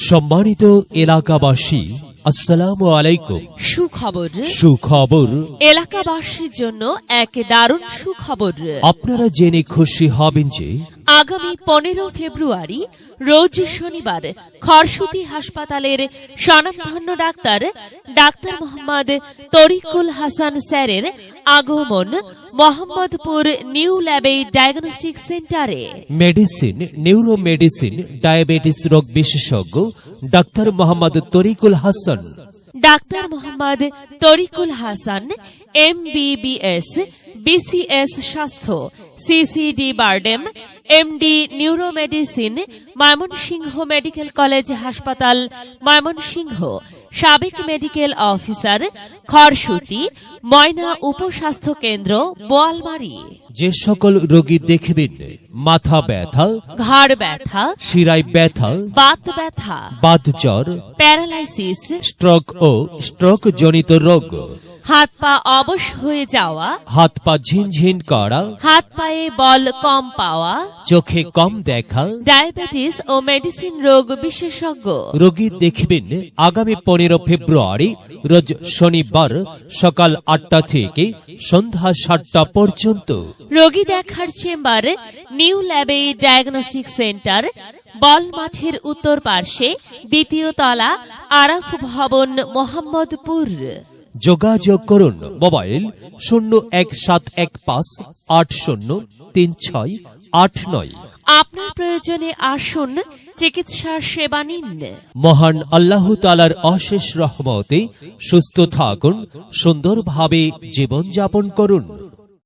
সম্মানিত এলাকাবাসী, আসসালামু আলাইকুম। সুখবর এলাকাবাসীর জন্য এক দারুণ সুখবর। আপনারা জেনে খুশি হবেন যে আগামী 15 ফেব্রুয়ারি রোজ শনিবার খরসুতি হাসপাতালের স্বনামধন্য ডাক্তার মোহাম্মদ তরিকুল হাসান স্যারের আগমন মোহাম্মদপুর নিউ ল্যাবে ডায়াগনস্টিক সেন্টারে। মেডিসিন, নিউরো মেডিসিন, ডায়াবেটিস রোগ বিশেষজ্ঞ doctor Mohammad Tarikul Hasan. Doctor Mohammad Tarikul Hasan MBBS, BCS স্বাস্থ্য, CCD BIRDEM, MD neuro medicine, Mymensingh medical college হাসপাতাল ময়মনসিংহ, সাবেক মেডিকেল অফিসার খরসুতি ময়না উপস্বাস্থ্য কেন্দ্র বোয়ালমারী। যে সকল রোগী দেখবেন মাথা ব্যথা, ঘাড় ব্যথা, শিরায় ব্যথা, বাত ব্যথা, বাতজ্বর, প্যারালাইসিস, স্ট্রোক ও স্ট্রোক জনিত রোগ, হাত পা অবশ হয়ে যাওয়া, হাত পা ঝিনঝিন করা, হাত পায়ে বল কম পাওয়া, চোখে কম দেখা, ডায়াবেটিস ও মেডিসিন রোগ বিশেষজ্ঞ রোগী দেখবেন আগামী 15 ফেব্রুয়ারি রোজ শনিবার সকাল 8টা থেকে সন্ধ্যা 7টা পর্যন্ত। রোগী দেখার চেম্বার নিউ ল্যাবে ডায়াগনস্টিক সেন্টার, বল মাঠের উত্তর পার্শ্বে, দ্বিতীয় তলা, আরাফ ভবন, মোহাম্মদপুর। যোগাযোগ করুন মোবাইল 01775803689। আপনার প্রয়োজনে আসুন, চিকিৎসার সেবা নিন। মহান আল্লাহ তাআলার অশেষ রহমতে সুস্থ থাকুন, সুন্দরভাবে জীবনযাপন করুন।